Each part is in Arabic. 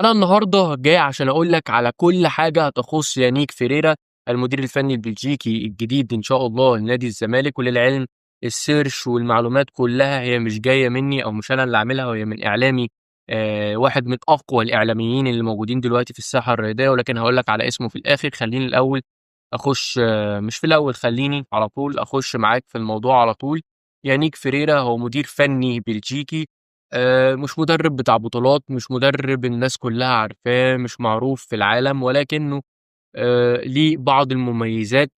أنا النهارده جاي عشان أقول لك على كل حاجة هتخص يانيك فيريرا المدير الفني البلجيكي الجديد إن شاء الله لنادي الزمالك. وللعلم السيرش والمعلومات كلها هي مش جاية مني أو مش أنا اللي عاملها، وهي من إعلامي واحد من أقوى الإعلاميين اللي موجودين دلوقتي في الساحة الرياضية، ولكن هقول لك على اسمه في الآخر. خليني الأول أخش مش في الأول، خليني على طول أخش معاك في الموضوع على طول. يانيك فيريرا هو مدير فني بلجيكي، مش مدرب بتاع بطولات، مش مدرب الناس كلها عارفاه، مش معروف في العالم، ولكنه ليه بعض المميزات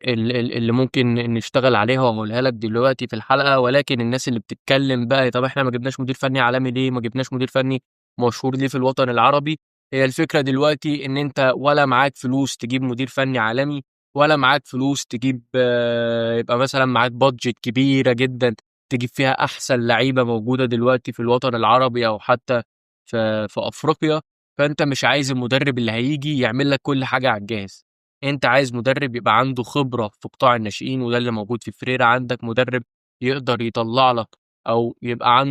اللي ممكن نشتغل عليها وهاقولها لك دلوقتي في الحلقة. ولكن الناس اللي بتتكلم بقى طب إحنا ما جبناش مدير فني عالمي ليه؟ ما جبناش مدير فني مشهور ليه في الوطن العربي؟ هي الفكرة دلوقتي إن أنت ولا معاك فلوس تجيب مدير فني عالمي، ولا معاك فلوس تجيب يبقى مثلًا معاك budget كبيرة جدًا تجيب فيها أحسن لعيبة موجودة دلوقتي في الوطن العربي أو حتى في أفريقيا. فأنت مش عايز المدرب اللي هييجي يعمل لك كل حاجة على الجاهز. أنت عايز مدرب يبقى عنده خبرة في قطاع الناشئين، وده اللي موجود في فريرة. عندك مدرب يقدر يطلع لك أو يبقى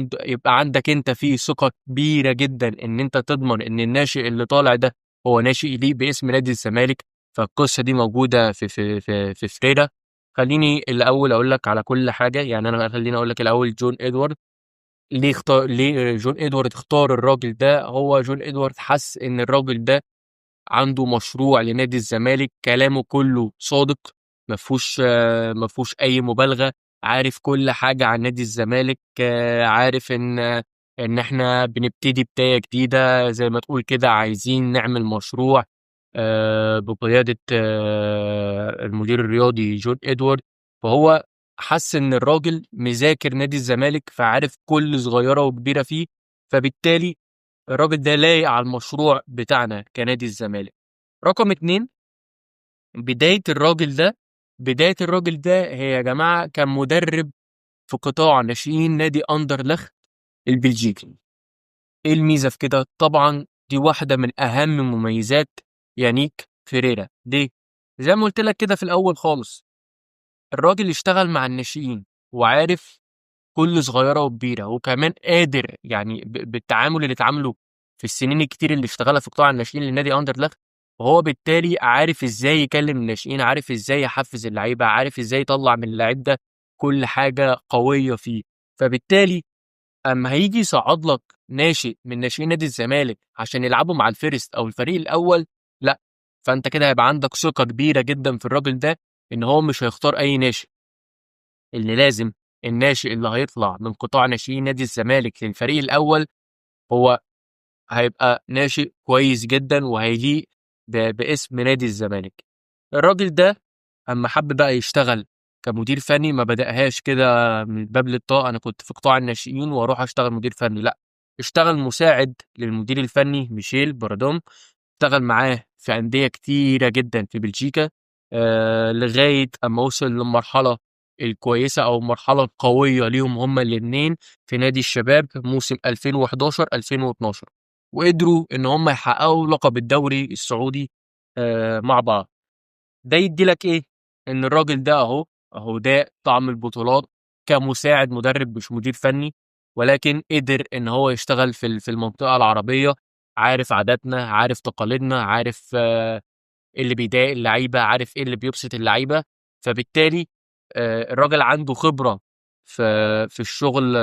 عندك أنت فيه ثقة كبيرة جدًا إن أنت تضمن إن الناشئ اللي طالع ده هو ناشئ يليق باسم نادي الزمالك. فالقصة دي موجودة في فريرة. خلّيني الأول أقول لك على كل حاجة، يعني خلّيني أقول لك الأول جون إدوارد. ليه جون إدوارد اختار الراجل ده؟ هو جون إدوارد حَس إن الراجل ده عنده مشروع لنادي الزمالك، كلامه كله صادق، ما فيهوش أي مبالغة، عارف كل حاجة عن نادي الزمالك، عارف إن إحنا بنبتدي بداية جديدة زي ما تقول كده، عايزين نعمل مشروع بقيادة المدير الرياضي جون إدوارد. فهو حَس إن الراجل مذاكر نادي الزمالك، فعارف كل صغيرة وكبيرة فيه، فبالتالي الراجل ده لايق على المشروع بتاعنا كنادي الزمالك. رقم 2، بداية الراجل ده بداية الراجل ده هي يا جماعة كان مدرب في قطاع ناشئين نادي أندرلخت البلجيكي. إيه الميزة في كده؟ طبعًا دي واحدة من أهم مميزات يانيك فيريرا. ليه؟ زي ما قُلت لك كده في الأول خالص، الراجل اشتغل مع الناشئين وعارف كل صغيرة وكبيرة، وكمان قادر يعني بالتعامل اللي اتعامله في السنين الكتير اللي اشتغلها في قطاع الناشئين لنادي أندرلخت، وهو بالتالي عارف إزاي يكلم الناشئين، عارف إزاي يحفز اللعيبة، عارف إزاي يطلّع من اللعيب ده كل حاجة قوية فيه. فبالتالي أمّا هييجي يصعّد لك ناشئ من ناشئين نادي الزمالك عشان يلعبوا مع الفيرست أو الفريق الأول، لأ، فأنت كده هيبقى عندك ثقة كبيرة جدًا في الراجل ده إن هو مش هيختار أي ناشئ. اللي لازم الناشئ اللي هيطلع من قطاع ناشئين نادي الزمالك للفريق الأول هو هيبقى ناشئ كويس جدًا وهيليق باسم نادي الزمالك. الراجل ده أمّا حَب بقى يشتغل كمدير فني ما بدأهاش كده من باب للطاق، أنا كنت في قطاع الناشئين وأروح أشتغل مدير فني، لأ، اشتغل مساعد للمدير الفني ميشيل بارادون. اشتغل معاه في أندية كتيرة جدًا في بلجيكا، لغاية أمّا وصل للمرحلة الكويسة أو المرحلة القوية ليهم هُم الاتنين في نادي الشباب موسم 2011، 2012، وقدروا إن هُم يحققوا لقب الدوري السعودي مع بعض. ده يدّي لك إيه، إن الراجل ده أهو ده طعم البطولات كمساعد مدرب مش مدير فني، ولكن قدر إن هو يشتغل في المنطقة العربية، عارف عاداتنا، عارف تقاليدنا، عارف إيه اللي بيضايق اللعيبة، عارف إيه اللي بيبسط اللعيبة. فبالتالي الراجل عنده خبرة في في الشغل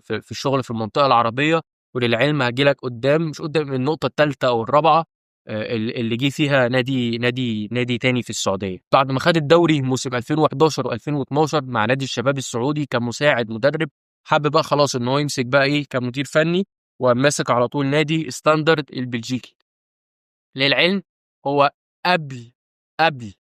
في الشغل في المنطقة العربية. وللعلم هاجي لك قدّام مش قدّام النقطة التالتة أو الرابعة اللي جه فيها نادي تاني في السعودية، بعد ما خد الدوري موسم 2011 و2012 مع نادي الشباب السعودي كمساعد مدرب، حَب بقى خلاص إن هو يمسك بقى إيه كمدير فني، وقام ماسك على طول نادي ستاندرد البلجيكي. للعلم هو قبل قبل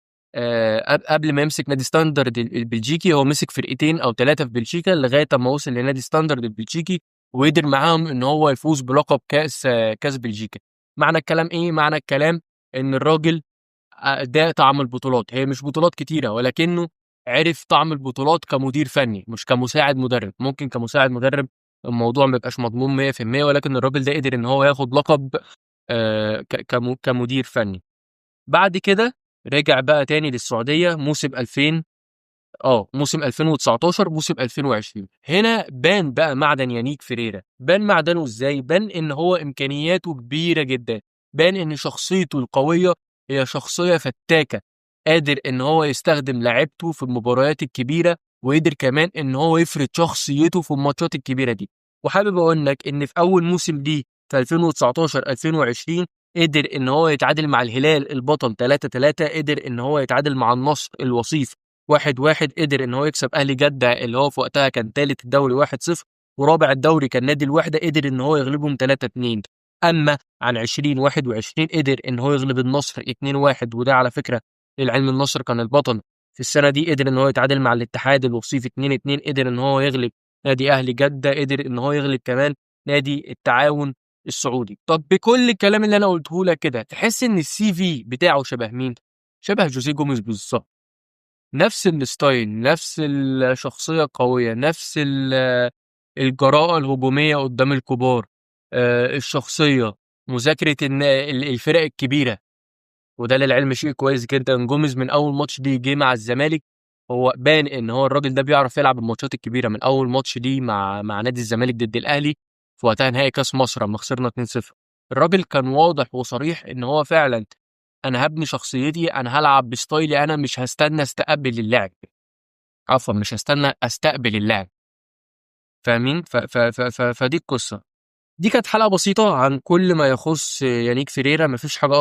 قبل ما يمسك نادي ستاندرد البلجيكي، هو مسك فرقتين أو 3 في بلجيكا لغاية أمّا وصل لنادي ستاندرد البلجيكي، وقدر معاهم إن هو يفوز بلقب كاس بلجيكا. معنى الكلام إيه؟ معنى الكلام إن الراجل ده طعم البطولات، هي مش بطولات كتيرة، ولكنه عرف طعم البطولات كمدير فني مش كمساعد مدرب. ممكن كمساعد مدرب الموضوع ما يبقاش مضمون 100%، ولكن الراجل ده قدر إن هو ياخد لقب ك كم كمدير فني. بعد كده رجع بقى تاني للسعودية موسم موسم 2019 موسم 2020. هنا بان بقى معدن يانيك فيريرا. بان معدنه ازاي؟ بان ان هو امكانياته كبيره جدا، بان ان شخصيته القويه هي شخصيه فتاكه، قادر ان هو يستخدم لعبته في المباريات الكبيره، وقدر كمان ان هو يفرض شخصيته في الماتشات الكبيره دي. وحابب اقول لك ان في اول موسم دي في 2019 2020 قدر ان هو يتعادل مع الهلال البطل 3-3، قدر ان هو يتعادل مع النصر الوصيف 1-1، قدر ان هو يكسب اهلي جده اللي هو في وقتها كان ثالث الدوري 1-0، ورابع الدوري كان نادي الوحده، قدر ان هو يغلبهم 3-2. اما عن 2021 قدر ان هو يغلب النصر 2-1، وده على فكره للعلم النصر كان البطل في السنه دي. قدر ان هو يتعادل مع الاتحاد الوصيف 2-2، قدر ان هو يغلب نادي اهلي جده، قدر ان هو يغلب كمان نادي التعاون السعودي. طب بكل الكلام اللي انا قلته لك كده، تحس ان السي في بتاعه شبه مين؟ شبه جوزيه جوميز بالظبط. نفس الستايل، نفس الشخصية القوية، نفس الجراءة الهجومية قدام الكبار، الشخصية، مذاكرة الفرق الكبيرة. وده للعلم شيء كويس جدا. جوميز من أول ماتش دي جه مع الزمالك هو بان إن هو الراجل ده بيعرف يلعب الماتشات الكبيرة. من أول ماتش دي مع نادي الزمالك ضد الأهلي في وقتها نهائي كأس مصر لما خسرنا 2-0، الراجل كان واضح وصريح إن هو فعلا أنا هبني شخصيتي، أنا هلعب بستايلي، أنا مش هستنى استقبل اللعب، عفوا مش هستنى استقبل اللعب. فاهمين؟ فدي القصه. دي كانت حلقه بسيطه عن كل ما يخص يانيك فيريرا، مفيش حاجه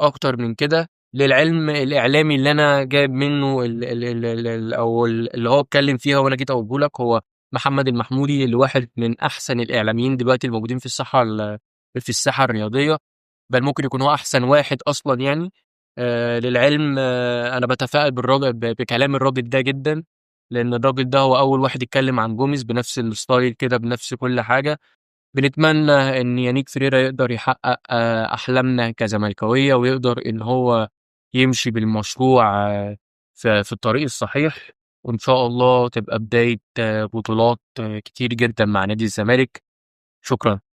اكتر من كده. للعلم الاعلامي اللي انا جايب منه اللي هو اتكلم فيها وانا جيت اقوله لك هو محمد المحمودي، اللي واحد من احسن الاعلاميين دلوقتي الموجودين في في الساحه الرياضيه، بل ممكن يكون هو احسن واحد اصلا يعني. للعلم انا بتفائل بكلام الراجل ده جدا، لان الراجل ده هو اول واحد يتكلم عن جوميز بنفس الستايل كده، بنفس كل حاجه. بنتمنى ان يانيك فريرا يقدر يحقق احلامنا كزملكاويه، ويقدر ان هو يمشي بالمشروع في الطريق الصحيح، وان شاء الله تبقى بدايه بطولات كتير جدا مع نادي الزمالك. شكرا.